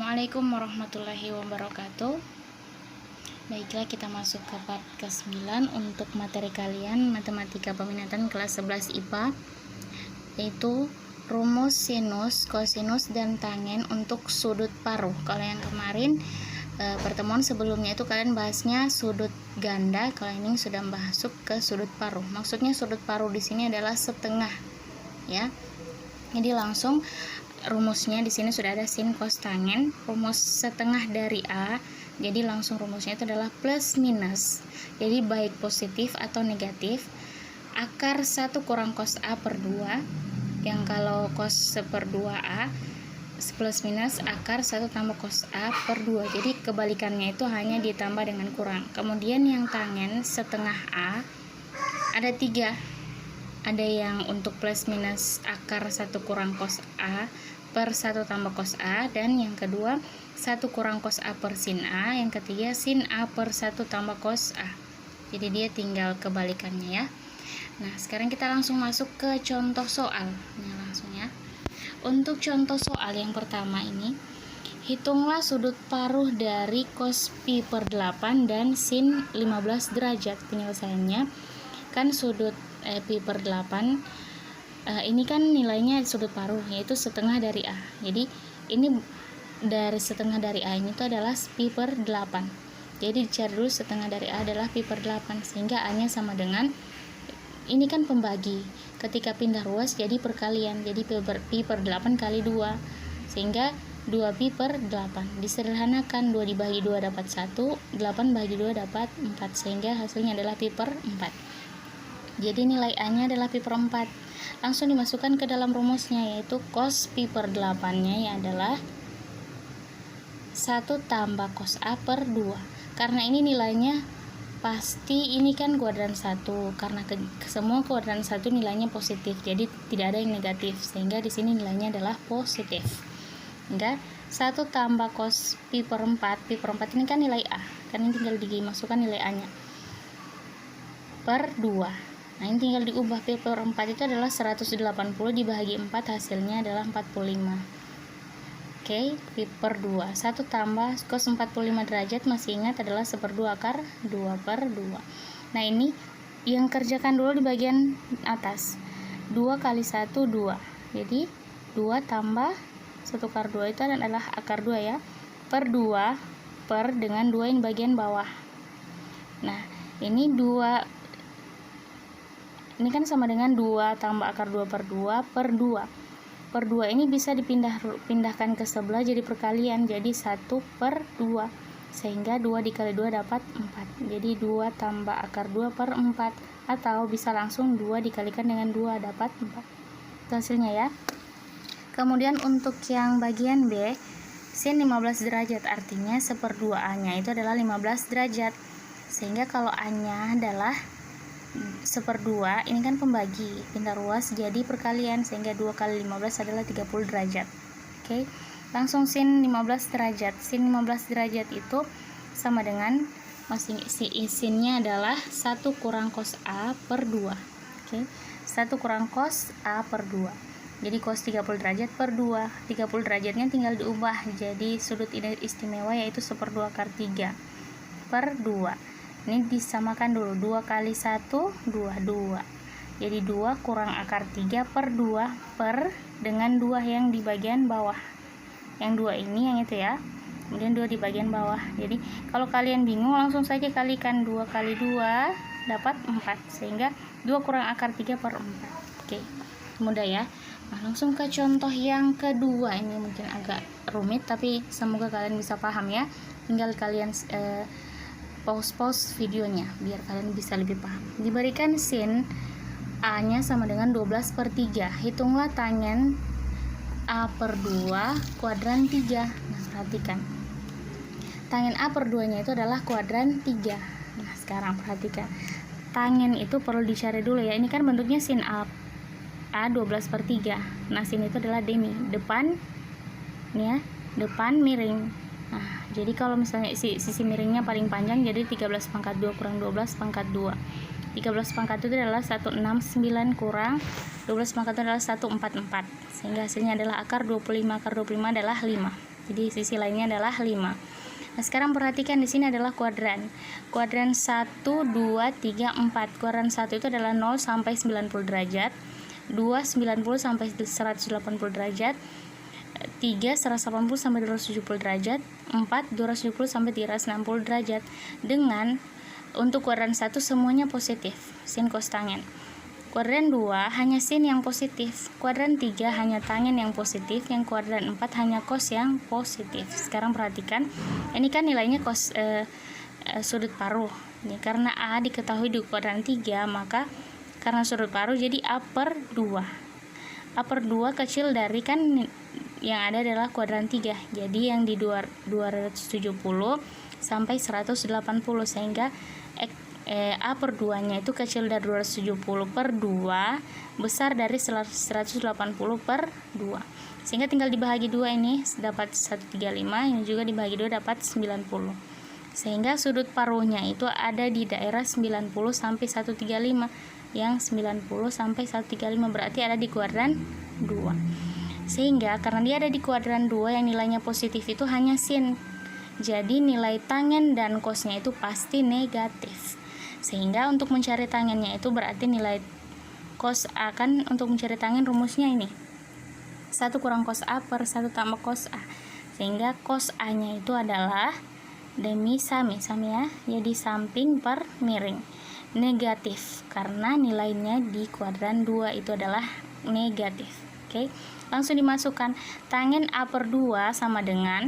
Assalamualaikum warahmatullahi wabarakatuh. Baiklah, kita masuk ke part ke-9 untuk materi kalian Matematika Peminatan kelas 11 IPA, yaitu rumus sinus, kosinus, dan tangen untuk sudut paruh. Kalau yang kemarin pertemuan sebelumnya itu kalian bahasnya sudut ganda, kalau ini sudah masuk ke sudut paruh. Maksudnya sudut paruh di sini adalah setengah, ya. Jadi langsung rumusnya di sini sudah ada sin cos tangen, rumus setengah dari A. Jadi langsung rumusnya itu adalah plus minus. Jadi baik positif atau negatif, akar 1 kurang cos A per 2. Yang kalau cos 1/2A plus minus akar 1 tambah cos A per 2. Jadi kebalikannya itu hanya ditambah dengan kurang. Kemudian yang tangen setengah A ada 3. Ada yang untuk plus minus akar 1 kurang cos A per 1 tambah cos A, dan yang kedua 1 kurang cos A per sin A, yang ketiga sin A per 1 tambah cos A. Jadi dia tinggal kebalikannya, ya. Nah, sekarang kita langsung masuk ke contoh soal. Nah, langsung ya. Untuk contoh soal yang pertama ini, hitunglah sudut paruh dari cos pi per 8 dan sin 15 derajat. Penyelesaiannya kan sudut pi per 8 ini kan nilainya sudut paruh, yaitu setengah dari A. Jadi ini dari setengah dari A ini itu adalah pi per 8. Jadi dicari dulu setengah dari A adalah pi per 8, sehingga A nya sama dengan, ini kan pembagi, ketika pindah ruas jadi perkalian, jadi pi per 8 kali 2, sehingga 2 pi per 8. Disederhanakan, 2 dibagi 2 dapat 1, 8 bagi 2 dapat 4, sehingga hasilnya adalah pi per 4. Jadi nilai A nya adalah pi per 4. Langsung dimasukkan ke dalam rumusnya, yaitu cos pi per 8 nya adalah 1 tambah cos A per 2. Karena ini nilainya pasti, ini kan kuadran 1, karena semua kuadran 1 nilainya positif, jadi tidak ada yang negatif, sehingga di sini nilainya adalah positif. Hingga 1 tambah cos pi per 4, pi per 4 ini kan nilai A, kan ini tinggal dimasukkan nilai A nya per 2. Nah, ini tinggal diubah, pi per 4 itu adalah 180 dibagi 4, hasilnya adalah 45. Oke, pi per 2. 1 tambah cos 45 derajat, masih ingat adalah 1/2 akar 2 per 2. Nah, ini yang kerjakan dulu di bagian atas. 2 kali 1, 2. Jadi, 2 tambah 1 akar 2 itu adalah akar 2, ya. Per 2 per dengan 2 yang bagian bawah. Nah, ini 2. Ini kan sama dengan 2 tambah akar 2 per 2 per 2. Per 2 ini bisa dipindahkan ke sebelah jadi perkalian, jadi 1 per 2. Sehingga 2 dikali 2 dapat 4. Jadi 2 tambah akar 2 per 4. Atau bisa langsung 2 dikalikan dengan 2 dapat 4. Itu hasilnya, ya. Kemudian untuk yang bagian B, sin 15 derajat, artinya 1/2 A nya itu adalah 15 derajat. Sehingga kalau A nya adalah 1/2, ini kan pembagi, pindah ruas jadi perkalian, sehingga 2 kali 15 adalah 30 derajat. Oke, langsung sin 15 derajat. Sin 15 derajat itu sama dengan, masih sinnya adalah 1 kurang cos A per 2. Oke, 1 kurang cos A per 2. Jadi cos 30 derajat per 2. 30 derajatnya tinggal diubah jadi sudut istimewa, yaitu 1/2 akar 3 per 2. Ini disamakan dulu, 2 kali 1, 2. Jadi 2 kurang akar 3 per 2 per dengan 2 yang di bagian bawah. Yang 2 ini, yang itu, ya. Kemudian 2 di bagian bawah. Jadi kalau kalian bingung, langsung saja kalikan 2 kali 2 dapat 4. Sehingga 2 kurang akar 3 per 4. Oke, mudah, ya. Nah, langsung ke contoh yang kedua. Ini mungkin agak rumit, tapi semoga kalian bisa paham, ya. Tinggal kalian pause videonya biar kalian bisa lebih paham. Diberikan sin A nya sama dengan 12 per 3. Hitunglah tangen A per 2 kuadran 3. Nah, perhatikan, tangen A per 2 nya itu adalah kuadran 3. Nah, sekarang perhatikan, tangen itu perlu dicari dulu, ya. Ini kan bentuknya sin A 12 per 3. Nah, sin itu adalah demi depan, ini, ya, depan miring. Nah, jadi kalau misalnya sisi miringnya paling panjang, jadi 13 pangkat 2 kurang 12 pangkat 2. 13 pangkat itu adalah 169 kurang 12 pangkat itu adalah 144. Sehingga hasilnya adalah akar 25. Akar 25 adalah 5. Jadi sisi lainnya adalah 5. Nah, sekarang perhatikan di sini adalah kuadran. Kuadran 1, 2, 3, 4. Kuadran 1 itu adalah 0 sampai 90 derajat, 2 90 sampai 180 derajat, 3 180 sampai 270 derajat, 4 270 sampai 360 derajat. Dengan untuk kuadran 1 semuanya positif, sin cos tangen. Kuadran 2 hanya sin yang positif, kuadran 3 hanya tangen yang positif, yang kuadran 4 hanya cos yang positif. Sekarang perhatikan, ini kan nilainya cos sudut paruh. Ini karena A diketahui di kuadran 3, maka karena sudut paruh jadi A per 2. A per 2 kecil dari kan yang ada adalah kuadran 3. Jadi yang di 270 sampai 180, sehingga A per 2 nya itu kecil dari 270 per 2, besar dari 180 per 2. Sehingga tinggal dibagi 2, ini dapat 135, ini juga dibagi 2 dapat 90. Sehingga sudut paruhnya itu ada di daerah 90 sampai 135. Yang 90 sampai 135 berarti ada di kuadran 2. Sehingga karena dia ada di kuadran 2 yang nilainya positif itu hanya sin. Jadi nilai tangen dan cosnya itu pasti negatif. Sehingga untuk mencari tangennya itu berarti nilai cos A, kan untuk mencari tangen rumusnya ini 1 kurang cos A per 1 tambah cos A. Sehingga cos A nya itu adalah demi sami ya, jadi samping per miring, negatif karena nilainya di kuadran 2 itu adalah negatif. Oke, langsung dimasukkan tangen A per 2 sama dengan,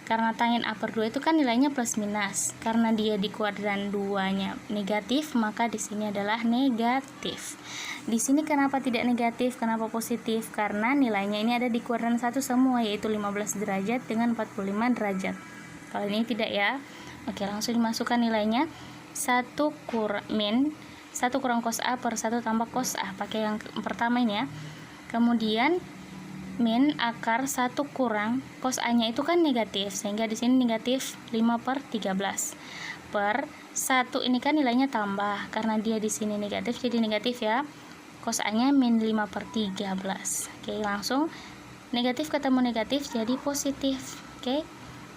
karena tangen A per 2 itu kan nilainya plus minus. Karena dia di kuadran 2-nya negatif, maka di sini adalah negatif. Di sini kenapa tidak negatif? Kenapa positif? Karena nilainya ini ada di kuadran 1 semua, yaitu 15 derajat dengan 45 derajat. Kalau ini tidak ya. Oke, langsung dimasukkan nilainya. 1 kurang cos A per 1 tambah cos A. Pakai yang pertama ini ya. Kemudian min akar 1 kurang cos A nya itu kan negatif, sehingga di sini negatif 5 per 13 per 1 ini kan nilainya tambah, karena dia di sini negatif jadi negatif ya, cos A nya min 5 per 13. Oke, langsung negatif ketemu negatif jadi positif. Oke,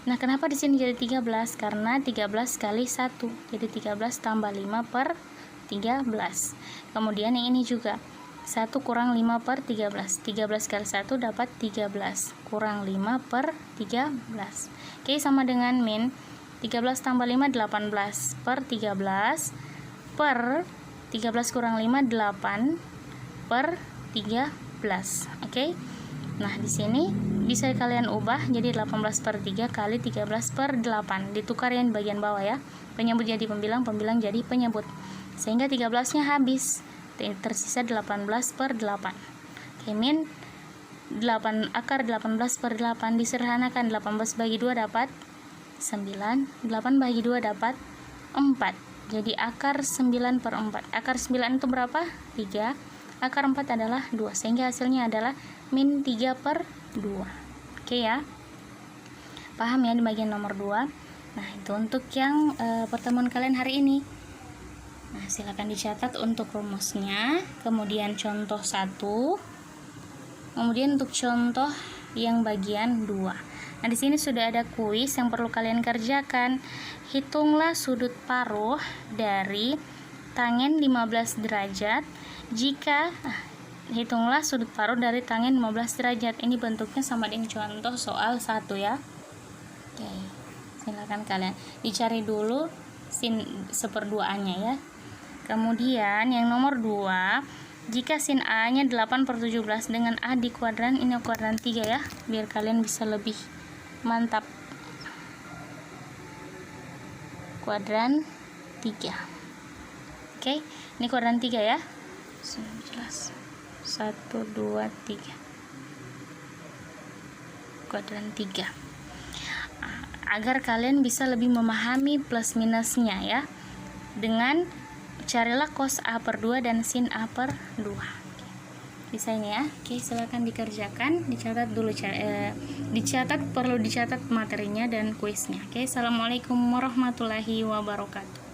nah kenapa di sini jadi 13? Karena 13 kali 1 jadi 13 tambah 5 per 13. Kemudian yang ini juga 1 kurang 5 per 13. 13 kali 1 dapat 13. Kurang 5 per 13. Oke, sama dengan min 13 tambah 5, 18 per 13 per 13 kurang 5, 8 per 13. Oke. Nah, di sini bisa kalian ubah jadi 18 per 3 kali 13 per 8. Ditukar yang bagian bawah ya. Penyebut jadi pembilang, pembilang jadi penyebut. Sehingga 13-nya habis. Tersisa 18 per 8. Oke, min 8 akar 18 per 8 disederhanakan, 18 bagi 2 dapat 9, 8 bagi 2 dapat 4. Jadi akar 9 per 4. Akar 9 itu berapa? 3. Akar 4 adalah 2, sehingga hasilnya adalah min 3 per 2. Oke ya. Paham ya di bagian nomor 2. Nah, itu untuk yang pertemuan kalian hari ini. Nah, silakan dicatat untuk rumusnya, kemudian contoh 1, kemudian untuk contoh yang bagian 2. Nah, di sini sudah ada kuis yang perlu kalian kerjakan. Hitunglah sudut paruh dari tangen 15 derajat jika hitunglah sudut paruh dari tangen 15 derajat. Ini bentuknya sama dengan contoh soal 1 ya. Oke, silakan kalian dicari dulu sin seperduanya ya. Kemudian yang nomor 2, jika sin A nya 8 per 17 dengan A di kuadran, ini kuadran 3 ya, biar kalian bisa lebih mantap. Kuadran 3. Oke, ini kuadran 3 ya. Sudah jelas. 1, 2, 3. Kuadran 3. Agar kalian bisa lebih memahami plus minusnya ya. Dengan carilah cos A per 2 dan sin A per 2. Bisa ini ya. Oke, silakan dikerjakan, dicatat dulu, perlu dicatat materinya dan kuisnya. Oke, assalamualaikum warahmatullahi wabarakatuh.